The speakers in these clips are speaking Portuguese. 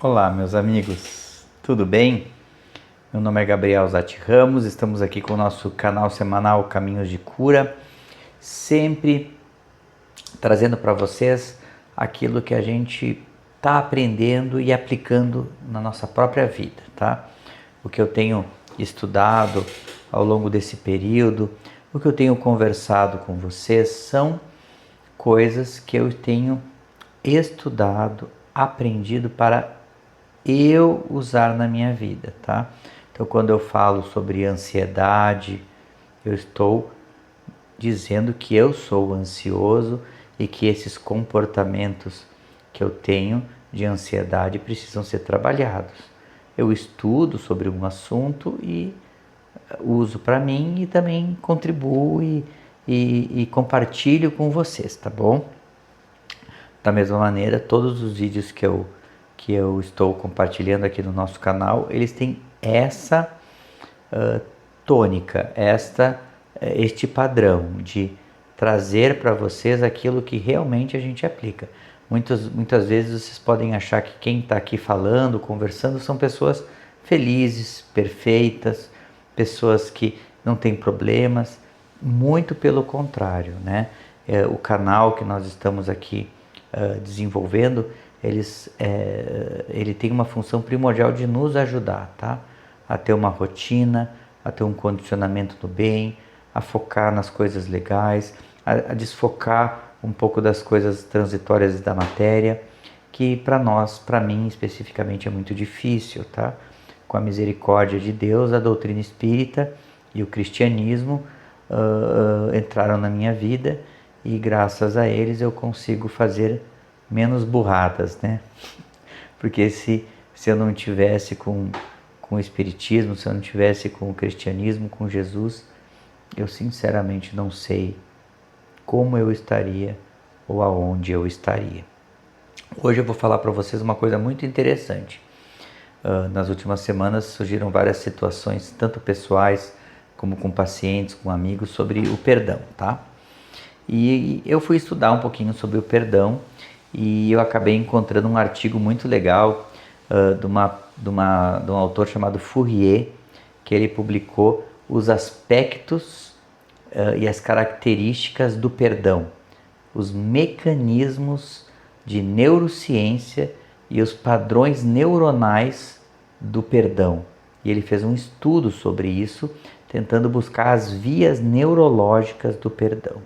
Olá, meus amigos, tudo bem? Meu nome é Gabriel Zatti Ramos, estamos aqui com o nosso canal semanal Caminhos de Cura, sempre trazendo para vocês aquilo que a gente está aprendendo e aplicando na nossa própria vida, tá? O que eu tenho estudado ao longo desse período, o que eu tenho conversado com vocês são coisas que eu tenho estudado, aprendido para eu usar na minha vida, tá? Então, quando eu falo sobre ansiedade, eu estou dizendo que eu sou ansioso e que esses comportamentos que eu tenho de ansiedade precisam ser trabalhados. Eu estudo sobre um assunto e uso para mim e também contribuo e compartilho com vocês, tá bom? Da mesma maneira, todos os vídeos que eu estou compartilhando aqui no nosso canal, eles têm essa tônica, este padrão de trazer para vocês aquilo que realmente a gente aplica. Muitas vezes vocês podem achar que quem está aqui falando, conversando, são pessoas felizes, perfeitas, pessoas que não têm problemas. Muito pelo contrário, né? O canal que nós estamos aqui desenvolvendo, ele tem uma função primordial de nos ajudar, tá? A ter uma rotina, a ter um condicionamento do bem, a focar nas coisas legais, a desfocar um pouco das coisas transitórias da matéria, que para nós, para mim especificamente, é muito difícil, tá? Com a misericórdia de Deus, a doutrina espírita e o cristianismo entraram na minha vida e graças a eles eu consigo fazer menos burradas, né? Porque se eu não tivesse com o espiritismo, se eu não tivesse com o cristianismo, com Jesus, eu sinceramente não sei como eu estaria ou aonde eu estaria. Hoje eu vou falar para vocês uma coisa muito interessante. Nas últimas semanas surgiram várias situações, tanto pessoais como com pacientes, com amigos, sobre o perdão, tá? E eu fui estudar um pouquinho sobre o perdão e eu acabei encontrando um artigo muito legal de um autor chamado Fourier, que ele publicou os aspectos e as características do perdão, os mecanismos de neurociência e os padrões neuronais do perdão. E ele fez um estudo sobre isso, tentando buscar as vias neurológicas do perdão.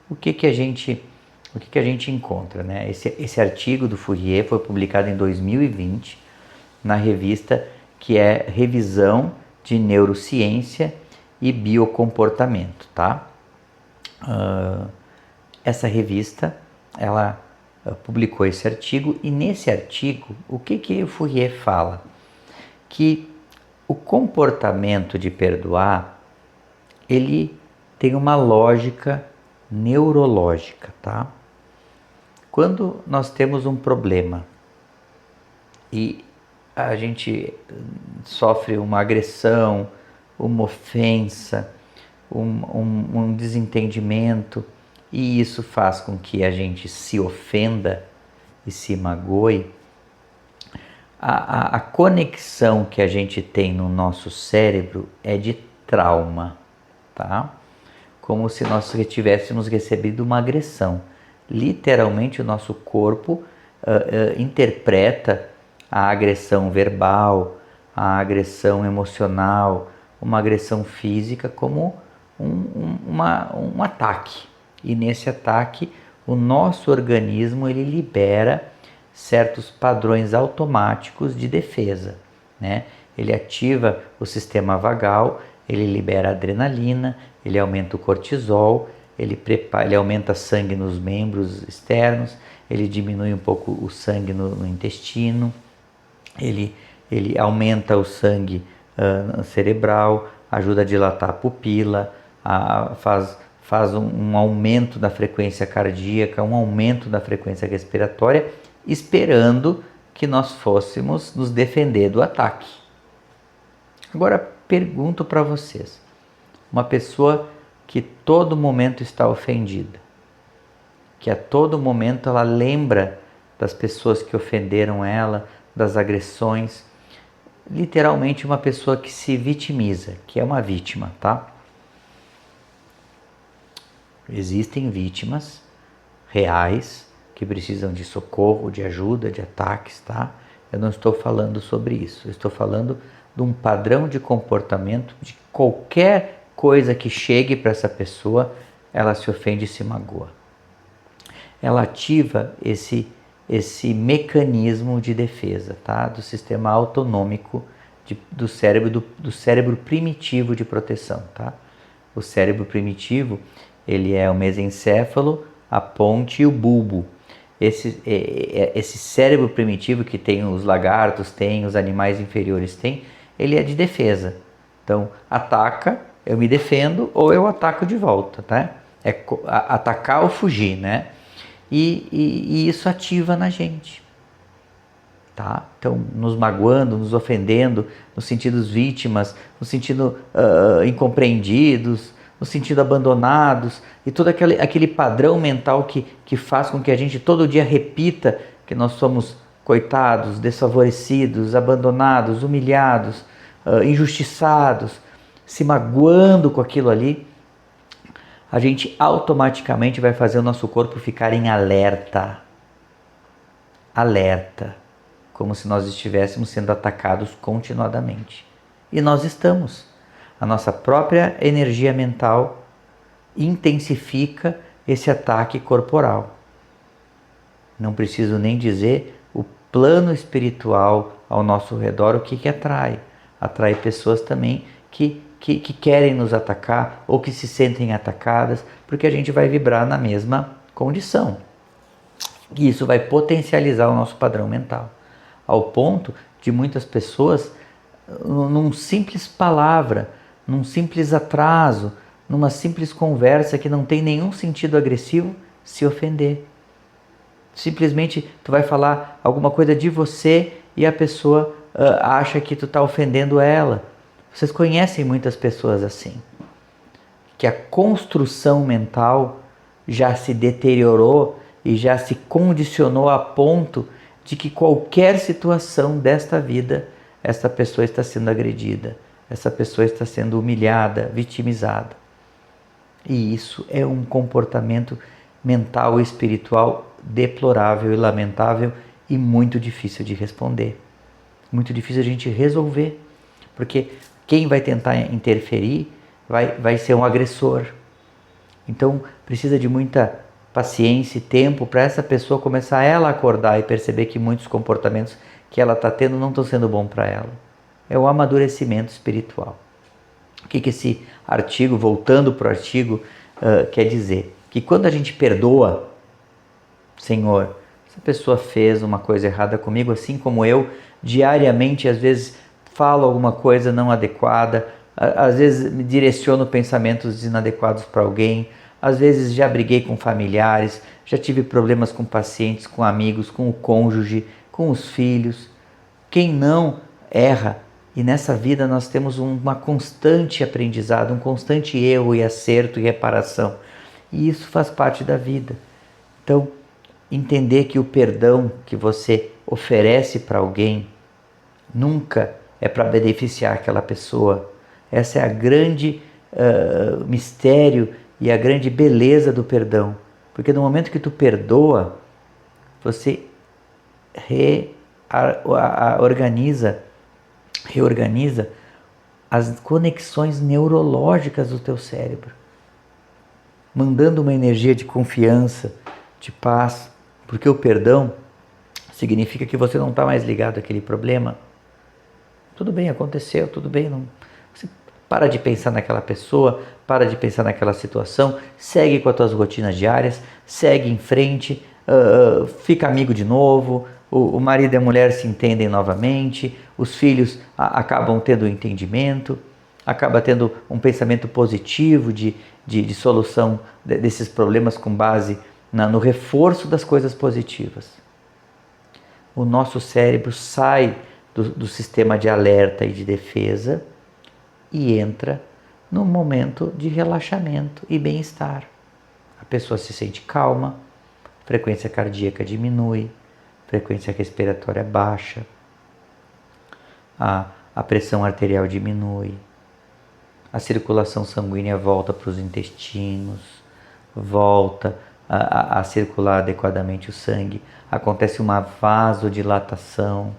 O que a gente encontra, né? Esse artigo do Fourier foi publicado em 2020 na revista que é Revisão de Neurociência e Biocomportamento, tá? Essa revista, ela publicou esse artigo e nesse artigo, o que o Fourier fala? Que o comportamento de perdoar, ele tem uma lógica neurológica, tá? Quando nós temos um problema e a gente sofre uma agressão, uma ofensa, um desentendimento, e isso faz com que a gente se ofenda e se magoe, a conexão que a gente tem no nosso cérebro é de trauma, tá? Como se nós tivéssemos recebido uma agressão. Literalmente o nosso corpo interpreta a agressão verbal, a agressão emocional, uma agressão física como um ataque. E nesse ataque o nosso organismo ele libera certos padrões automáticos de defesa, né? Ele ativa o sistema vagal, ele libera adrenalina, ele aumenta o cortisol, ele aumenta sangue nos membros externos, ele diminui um pouco o sangue no intestino, ele aumenta o sangue cerebral, ajuda a dilatar a pupila, faz um aumento da frequência cardíaca, um aumento da frequência respiratória, esperando que nós fôssemos nos defender do ataque. Agora pergunto para vocês, uma pessoa que todo momento está ofendida, que a todo momento ela lembra das pessoas que ofenderam ela, das agressões. Literalmente uma pessoa que se vitimiza, que é uma vítima, tá? Existem vítimas reais que precisam de socorro, de ajuda, de ataques, tá? Eu não estou falando sobre isso. Eu estou falando de um padrão de comportamento de qualquer coisa que chegue para essa pessoa, ela se ofende e se magoa. Ela ativa esse mecanismo de defesa, tá? Do sistema autonômico do cérebro primitivo de proteção, tá? O cérebro primitivo, ele é o mesencéfalo, a ponte e o bulbo. Esse cérebro primitivo que tem os lagartos, tem os animais inferiores, tem, ele é de defesa. Então, ataca, eu me defendo ou eu ataco de volta, tá? É atacar ou fugir, né? E isso ativa na gente, tá? Então, nos magoando, nos ofendendo, nos sentindo vítimas, nos sentindo incompreendidos, nos sentindo abandonados, e todo aquele padrão mental que faz com que a gente todo dia repita que nós somos coitados, desfavorecidos, abandonados, humilhados, injustiçados, se magoando com aquilo ali, a gente automaticamente vai fazer o nosso corpo ficar em alerta. Alerta. Como se nós estivéssemos sendo atacados continuadamente. E nós estamos. A nossa própria energia mental intensifica esse ataque corporal. Não preciso nem dizer o plano espiritual ao nosso redor, o que atrai. Atrai pessoas também que querem nos atacar ou que se sentem atacadas, porque a gente vai vibrar na mesma condição. E isso vai potencializar o nosso padrão mental, ao ponto de muitas pessoas, num simples palavra, num simples atraso, numa simples conversa que não tem nenhum sentido agressivo, se ofender. Simplesmente tu vai falar alguma coisa de você e a pessoa acha que tu está ofendendo ela. Vocês conhecem muitas pessoas assim, que a construção mental já se deteriorou e já se condicionou a ponto de que qualquer situação desta vida, essa pessoa está sendo agredida, essa pessoa está sendo humilhada, vitimizada. E isso é um comportamento mental e espiritual deplorável e lamentável e muito difícil de responder. Muito difícil a gente resolver, porque quem vai tentar interferir vai ser um agressor. Então precisa de muita paciência e tempo para essa pessoa começar ela a acordar e perceber que muitos comportamentos que ela está tendo não estão sendo bons para ela. É o amadurecimento espiritual. O que esse artigo, voltando para o artigo, quer dizer? Que quando a gente perdoa, Senhor, essa pessoa fez uma coisa errada comigo, assim como eu, diariamente, às vezes falo alguma coisa não adequada, às vezes me direciono pensamentos inadequados para alguém, às vezes já briguei com familiares, já tive problemas com pacientes, com amigos, com o cônjuge, com os filhos. Quem não erra? E nessa vida nós temos uma constante aprendizado, um constante erro e acerto e reparação. E isso faz parte da vida. Então, entender que o perdão que você oferece para alguém nunca é para beneficiar aquela pessoa. Essa é a grande mistério e a grande beleza do perdão. Porque no momento que tu perdoa, você reorganiza as conexões neurológicas do teu cérebro, mandando uma energia de confiança, de paz, porque o perdão significa que você não está mais ligado àquele problema. Tudo bem, aconteceu, tudo bem, não. Você para de pensar naquela pessoa, para de pensar naquela situação, segue com as tuas rotinas diárias, segue em frente, fica amigo de novo, o marido e a mulher se entendem novamente, os filhos acabam tendo um entendimento, acaba tendo um pensamento positivo de solução desses problemas com base no reforço das coisas positivas. O nosso cérebro sai do sistema de alerta e de defesa e entra num momento de relaxamento e bem-estar. A pessoa se sente calma, frequência cardíaca diminui, frequência respiratória baixa, a pressão arterial diminui, a circulação sanguínea volta para os intestinos, volta a circular adequadamente o sangue, acontece uma vasodilatação,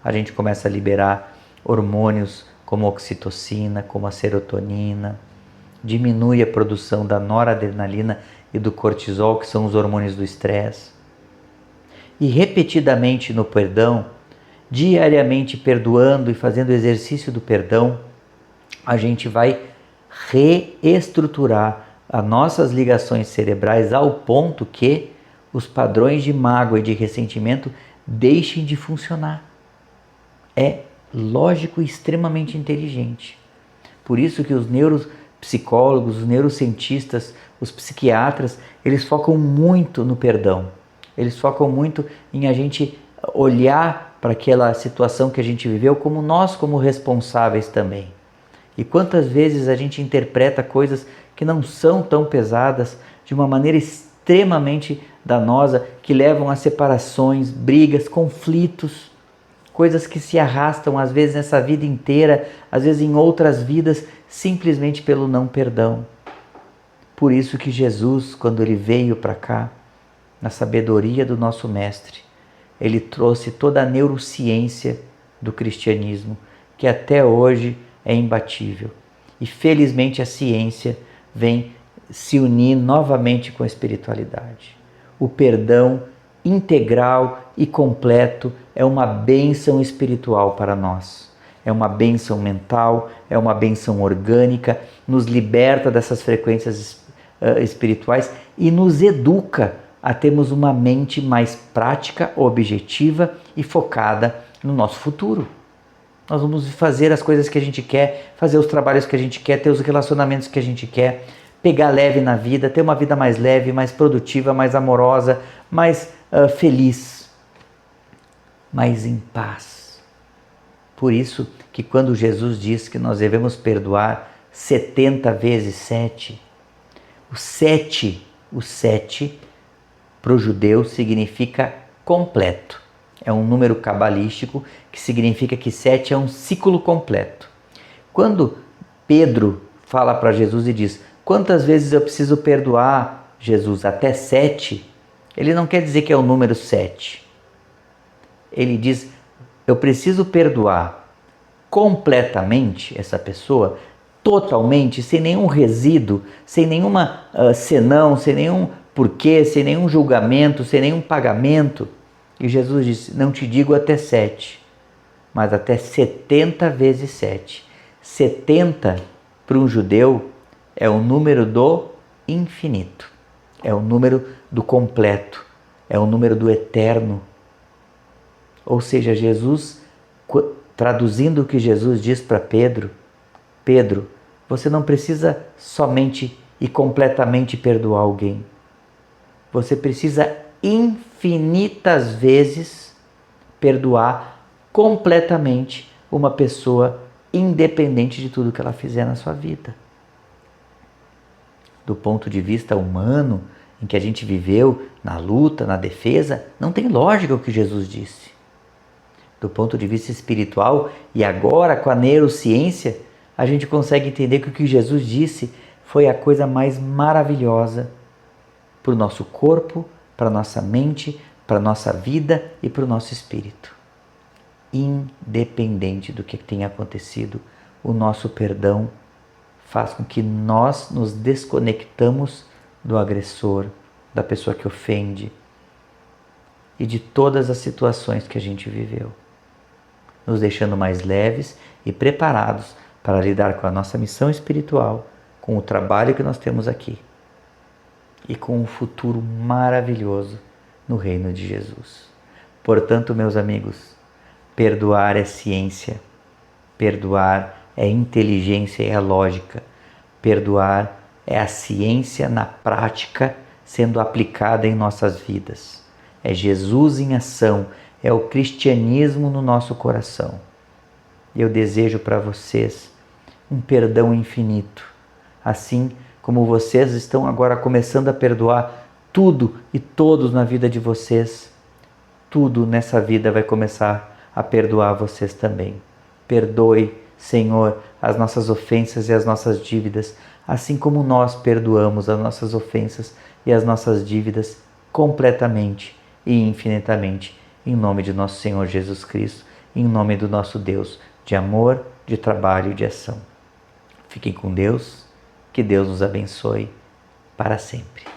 a gente começa a liberar hormônios como a oxitocina, como a serotonina, diminui a produção da noradrenalina e do cortisol, que são os hormônios do estresse. E repetidamente no perdão, diariamente perdoando e fazendo o exercício do perdão, a gente vai reestruturar as nossas ligações cerebrais ao ponto que os padrões de mágoa e de ressentimento deixem de funcionar. É lógico e extremamente inteligente. Por isso que os neuropsicólogos, os neurocientistas, os psiquiatras, eles focam muito no perdão. Eles focam muito em a gente olhar para aquela situação que a gente viveu como nós, como responsáveis também. E quantas vezes a gente interpreta coisas que não são tão pesadas de uma maneira extremamente danosa, que levam a separações, brigas, conflitos, coisas que se arrastam às vezes nessa vida inteira, às vezes em outras vidas, simplesmente pelo não perdão. Por isso que Jesus, quando ele veio para cá, na sabedoria do nosso mestre, ele trouxe toda a neurociência do cristianismo, que até hoje é imbatível. E felizmente a ciência vem se unir novamente com a espiritualidade. O perdão integral e completo é uma bênção espiritual para nós. É uma bênção mental, é uma bênção orgânica, nos liberta dessas frequências espirituais e nos educa a termos uma mente mais prática, objetiva e focada no nosso futuro. Nós vamos fazer as coisas que a gente quer, fazer os trabalhos que a gente quer, ter os relacionamentos que a gente quer, pegar leve na vida, ter uma vida mais leve, mais produtiva, mais amorosa, mais feliz, mais em paz. Por isso que quando Jesus diz que nós devemos perdoar 70 vezes 7, o 7 para o judeu significa completo. É um número cabalístico que significa que 7 é um ciclo completo. Quando Pedro fala para Jesus e diz: quantas vezes eu preciso perdoar, Jesus? Até 7? Ele não quer dizer que é o número 7. Ele diz: eu preciso perdoar completamente essa pessoa, totalmente, sem nenhum resíduo, sem nenhuma senão, sem nenhum porquê, sem nenhum julgamento, sem nenhum pagamento. E Jesus disse: não te digo até 7, mas até 70 vezes 7. 70 para um judeu é o número do infinito, é o número do completo, é o número do eterno. Ou seja, Jesus, traduzindo o que Jesus diz para Pedro: Pedro, você não precisa somente e completamente perdoar alguém. Você precisa infinitas vezes perdoar completamente uma pessoa, independente de tudo que ela fizer na sua vida. Do ponto de vista humano, em que a gente viveu na luta, na defesa, não tem lógica o que Jesus disse. Do ponto de vista espiritual, e agora com a neurociência, a gente consegue entender que o que Jesus disse foi a coisa mais maravilhosa para o nosso corpo, para a nossa mente, para a nossa vida e para o nosso espírito. Independente do que tenha acontecido, o nosso perdão faz com que nós nos desconectamos do agressor, da pessoa que ofende e de todas as situações que a gente viveu, nos deixando mais leves e preparados para lidar com a nossa missão espiritual, com o trabalho que nós temos aqui e com um futuro maravilhoso no reino de Jesus. Portanto, meus amigos, perdoar é ciência, perdoar é inteligência e é lógica, perdoar é a ciência na prática sendo aplicada em nossas vidas. É Jesus em ação, é o cristianismo no nosso coração. Eu desejo para vocês um perdão infinito, assim como vocês estão agora começando a perdoar tudo e todos na vida de vocês, tudo nessa vida vai começar a perdoar vocês também. perdoe, Senhor, as nossas ofensas e as nossas dívidas, assim como nós perdoamos as nossas ofensas e as nossas dívidas completamente e infinitamente, em nome de nosso Senhor Jesus Cristo, em nome do nosso Deus, de amor, de trabalho e de ação. Fiquem com Deus, que Deus nos abençoe para sempre.